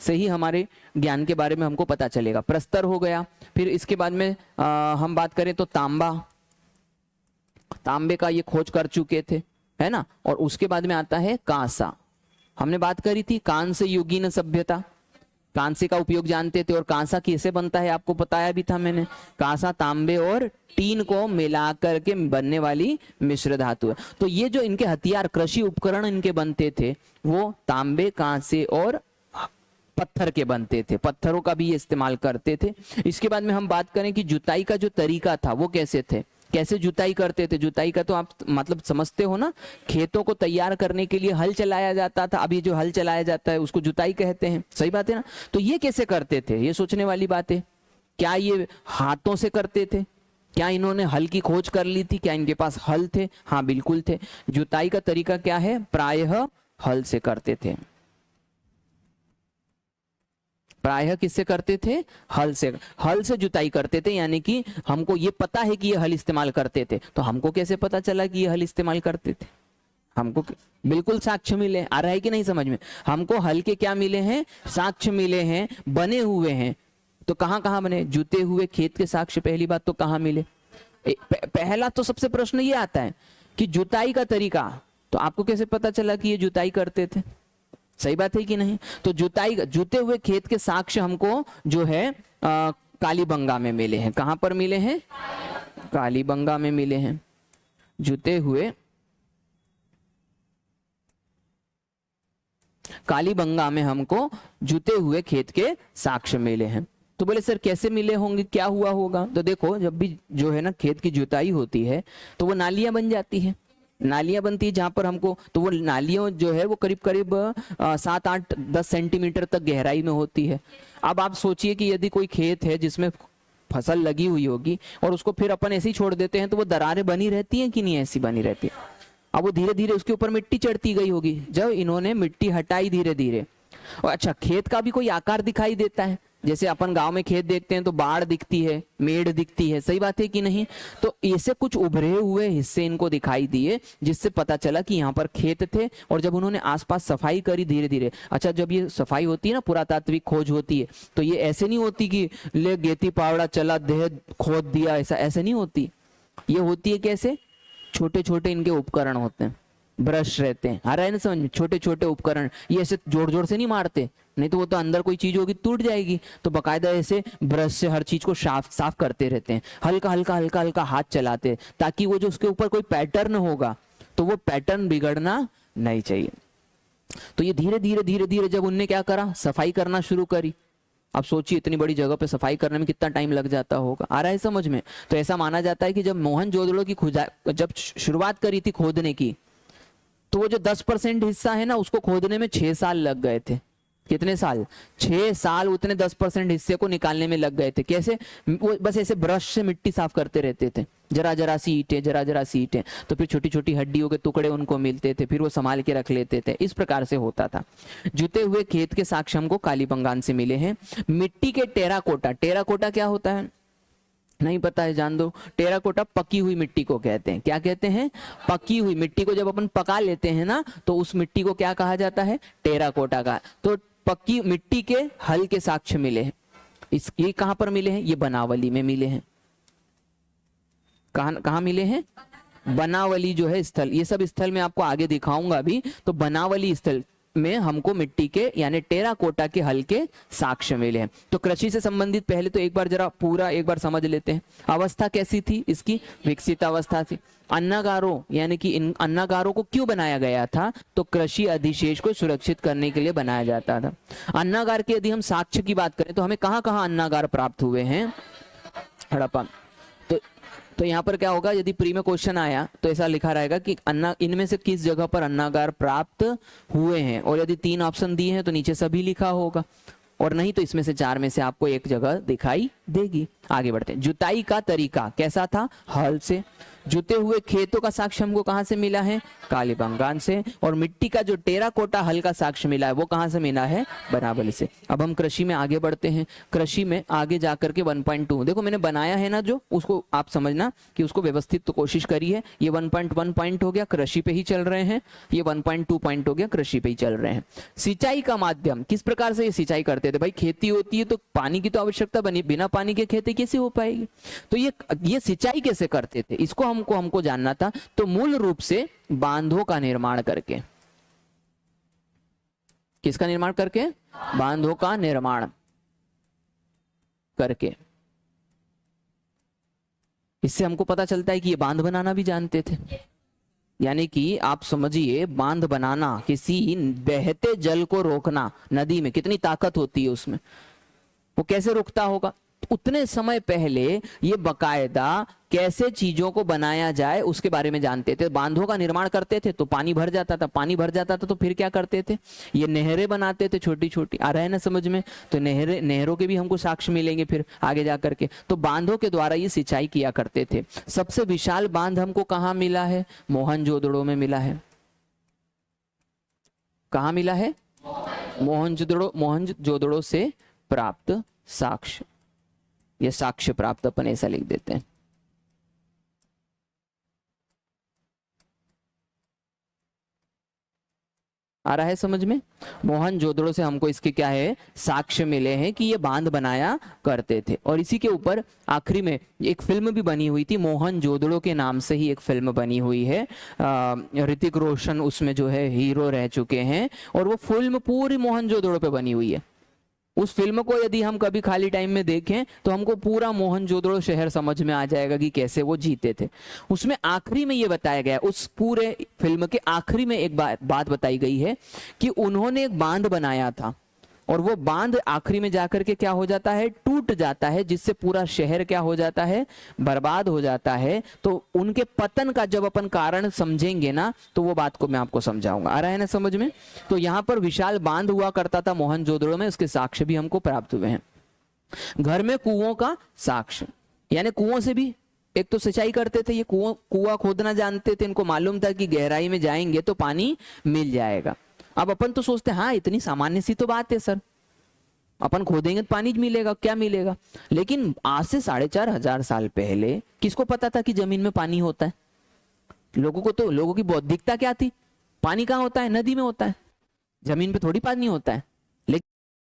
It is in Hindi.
से ही हमारे ज्ञान के बारे में हमको पता चलेगा। प्रस्तर हो गया, फिर इसके बाद में हम बात करें तो तांबा, तांबे का ये खोज कर चुके थे, है ना। और उसके बाद में आता है कांसा, हमने बात करी थी कांस्य युगीन सभ्यता, कांसे का उपयोग जानते थे। और कांसा कैसे बनता है आपको बताया भी था मैंने, कांसा तांबे और टीन को मिलाकर के बनने वाली मिश्र धातु है। तो ये जो इनके हथियार, कृषि उपकरण इनके बनते थे वो तांबे, कांसे और पत्थर के बनते थे, पत्थरों का भी ये इस्तेमाल करते थे। इसके बाद में हम बात करें कि जुताई का जो तरीका था वो कैसे थे, कैसे जुताई करते थे। जुताई का तो आप मतलब समझते हो ना, खेतों को तैयार करने के लिए हल चलाया जाता था, अभी जो हल चलाया जाता है उसको जुताई कहते हैं, सही बात है ना। तो ये कैसे करते थे, ये सोचने वाली बात है। क्या ये हाथों से करते थे, क्या इन्होंने हल की खोज कर ली थी, क्या इनके पास हल थे? हाँ बिल्कुल थे। जुताई का तरीका क्या है, प्रायः हल से करते थे। प्रायः किससे करते थे, हल से, हल से जुताई करते थे। यानी कि हमको ये पता है कि ये हल इस्तेमाल करते थे, तो हमको कैसे पता चला कि ये हल इस्तेमाल करते थे? हमको बिल्कुल साक्ष्य मिले, आ रहा है कि नहीं समझ में? हमको हल के क्या मिले हैं, साक्ष्य मिले हैं, बने हुए हैं। तो कहां कहां बने, जुते हुए खेत के साक्ष्य पहली बात तो कहां मिले। पहला तो सबसे प्रश्न ये आता है कि जुताई का तरीका, तो आपको कैसे पता चला कि ये जुताई करते थे, सही बात है कि नहीं। तो जुताई, जुते हुए खेत के साक्ष्य हमको जो है कालीबंगा में मिले हैं। कहां पर मिले हैं, कालीबंगा में मिले हैं। जुते हुए कालीबंगा में हमको जुते हुए खेत के साक्ष्य मिले हैं। तो बोले सर कैसे मिले होंगे, क्या हुआ होगा? तो देखो, जब भी जो है ना खेत की जुताई होती है तो वो नालियां बन जाती है, नालियां बनती है जहां पर हमको, तो वो नालियां जो है वो करीब करीब 7, 8, 10 सेंटीमीटर तक गहराई में होती है। अब आप सोचिए कि यदि कोई खेत है जिसमें फसल लगी हुई होगी और उसको फिर अपन ऐसे ही छोड़ देते हैं तो वो दरारें बनी रहती हैं कि नहीं, ऐसी बनी रहती है। अब वो धीरे धीरे उसके ऊपर मिट्टी चढ़ती गई होगी, जब इन्होंने मिट्टी हटाई धीरे धीरे। और अच्छा, खेत का भी कोई आकार दिखाई देता है, जैसे अपन गांव में खेत देखते हैं तो बाढ़ दिखती है, मेड़ दिखती है, सही बात है कि नहीं। तो ऐसे कुछ उभरे हुए हिस्से इनको दिखाई दिए, जिससे पता चला कि यहाँ पर खेत थे। और जब उन्होंने आसपास सफाई करी धीरे धीरे, अच्छा जब ये सफाई होती है ना, पुरातात्विक खोज होती है, तो ये ऐसे नहीं होती कि ले गेती पावड़ा चला देह खोद दिया, ऐसा ऐसे नहीं होती। ये होती है कैसे, छोटे छोटे इनके उपकरण होते हैं, ब्रश रहते हैं, आ रहा है ना समझ में, छोटे छोटे उपकरण। ये ऐसे जोर जोर से नहीं मारते, नहीं तो वो तो अंदर कोई चीज होगी टूट जाएगी। तो बकायदा ऐसे ब्रश से हर चीज को साफ करते रहते हैं, हल्का हल्का हल्का हल्का हाथ चलाते हैं, ताकि वो जो उसके ऊपर कोई पैटर्न होगा तो वो पैटर्न बिगड़ना नहीं चाहिए। तो ये धीरे धीरे धीरे धीरे जब उनने क्या करा, सफाई करना शुरू करी। अब सोचिए इतनी बड़ी जगह पे सफाई करने में कितना टाइम लग जाता होगा, आ रहा है समझ में। तो ऐसा माना जाता है कि जब मोहनजोदड़ो की जब शुरुआत करी थी खोदने की, तो वो जो 10% हिस्सा है ना, उसको खोदने में 6 साल लग गए थे। कितने साल, 6 साल उतने 10% हिस्से को निकालने में लग गए थे। कैसे, वो बस ऐसे ब्रश से मिट्टी साफ करते रहते थे, जरा जरा सी ईंटें, जरा जरा सी ईंटें, तो फिर छोटी छोटी हड्डियों के टुकड़े उनको मिलते थे, फिर वो संभाल के रख लेते थे, इस प्रकार से होता था। जुते हुए खेत के साक्ष्य हमको कालीबंगान से मिले हैं। मिट्टी के टेराकोटा, टेराकोटा क्या होता है नहीं पता है, जान दो। टेराकोटा पकी हुई मिट्टी को कहते हैं। क्या कहते हैं, पकी हुई मिट्टी को जब अपन पका लेते हैं ना, तो उस मिट्टी को क्या कहा जाता है, टेराकोटा का। तो पकी मिट्टी के हल के साक्ष्य मिले हैं। ये कहां पर मिले हैं, ये बनावली में मिले हैं। कहां मिले हैं, बनावली जो है स्थल, ये सब स्थल में आपको आगे दिखाऊंगा अभी। तो बनावली स्थल में हमको मिट्टी के यानी टेराकोटा के हल के साक्ष्य मिले हैं। तो कृषि से संबंधित पहले तो एक बार जरा पूरा एक बार समझ लेते हैं। अवस्था कैसी थी इसकी, विकसित अवस्था थी। अन्नागारों यानी कि इन अन्नागारों को क्यों बनाया गया था, तो कृषि अधिशेष को सुरक्षित करने के लिए बनाया जाता था। अन्नागार के यदि हम साक्ष्य की बात करें तो हमें कहां कहां अन्नागार प्राप्त हुए हैं, हड़प्पा। तो यहाँ पर क्या होगा, यदि प्री में क्वेश्चन आया तो ऐसा लिखा रहेगा कि अन्ना इनमें से किस जगह पर अन्नागार प्राप्त हुए हैं, और यदि 3 ऑप्शन दिए हैं तो नीचे सभी लिखा होगा, और नहीं तो इसमें से 4 में से आपको एक जगह दिखाई देगी। आगे बढ़ते हैं। जुताई का तरीका कैसा था? हल से। जुते हुए खेतों का साक्ष्य हमको कहां से मिला है? कालीबंगान से। और मिट्टी का जो टेराकोटा हल का साक्ष्य मिला है वो कहां से मिला है? बनावली से। अब हम कृषि में आगे बढ़ते हैं। कृषि में आगे जाकर के 1.2 देखो मैंने बनाया है ना, जो उसको आप समझना कि उसको व्यवस्थित तो कोशिश करिए। ये 1.1 पॉइंट हो गया, कृषि पे ही चल रहे हैं। ये 1.2 पॉइंट हो गया, कृषि पे ही चल रहे हैं। सिंचाई का माध्यम, किस प्रकार से ये सिंचाई करते थे? भाई खेती होती है तो पानी की तो आवश्यकता बनी, बिना पानी के खेती कैसे हो पाएगी? तो ये सिंचाई कैसे करते थे इसको हमको जानना था। तो मूल रूप से बांधों का निर्माण करके। किसका निर्माण करके? बांधों का निर्माण करके। इससे हमको पता चलता है कि ये बांध बनाना भी जानते थे। यानी कि आप समझिए, बांध बनाना, किसी बहते जल को रोकना, नदी में कितनी ताकत होती है उसमें, वो कैसे रुकता होगा? उतने समय पहले ये बकायदा कैसे चीजों को बनाया जाए उसके बारे में जानते थे। बांधों का निर्माण करते थे तो पानी भर जाता था, पानी भर जाता था तो फिर क्या करते थे? ये नहरें बनाते थे छोटी छोटी। आ रहा है ना समझ में? तो नहरों के भी हमको साक्ष्य मिलेंगे फिर आगे जाकर के। तो बांधों के द्वारा ये सिंचाई किया करते थे। सबसे विशाल बांध हमको कहाँ मिला है? मोहनजोदड़ो में मिला है। कहाँ मिला है? मोहनजोदड़ो से प्राप्त साक्ष्य। ये साक्ष्य प्राप्त, अपन ऐसा लिख देते हैं। आ रहा है समझ में? मोहनजोदड़ो से हमको इसके क्या है? साक्ष्य मिले हैं कि ये बांध बनाया करते थे। और इसी के ऊपर आखिरी में एक फिल्म भी बनी हुई थी, मोहनजोदड़ो के नाम से ही एक फिल्म बनी हुई है। ऋतिक रोशन उसमें जो है हीरो रह चुके हैं, और वो फिल्म पूरी मोहनजोदड़ो पे बनी हुई है। उस फिल्म को यदि हम कभी खाली टाइम में देखें तो हमको पूरा मोहनजोदड़ो शहर समझ में आ जाएगा कि कैसे वो जीते थे। उसमें आखिरी में ये बताया गया, उस पूरे फिल्म के आखिरी में एक बात बताई गई है कि उन्होंने एक बांध बनाया था, और वो बांध आखिरी में जाकर के क्या हो जाता है? टूट जाता है, जिससे पूरा शहर क्या हो जाता है? बर्बाद हो जाता है। तो उनके पतन का जब अपन कारण समझेंगे ना, तो वो बात को मैं आपको समझाऊंगा। आ रहा है ना समझ में? तो यहाँ पर विशाल बांध हुआ करता था मोहनजोदड़ो में, उसके साक्ष्य भी हमको प्राप्त हुए हैं। घर में कुओं का साक्ष्य, यानी कुओं से भी एक तो सिंचाई करते थे। ये कुआं खोदना जानते थे, इनको मालूम था कि गहराई में जाएंगे तो पानी मिल जाएगा। अब अपन तो सोचते हैं हाँ इतनी सामान्य सी तो बात है सर, अपन खोदेंगे तो पानी मिलेगा, क्या मिलेगा? लेकिन आज से 4,500 साल पहले किसको पता था कि जमीन में पानी होता है? लोगों की बौद्धिकता क्या थी? पानी कहाँ होता है? नदी में होता है, जमीन पे थोड़ी पानी होता है।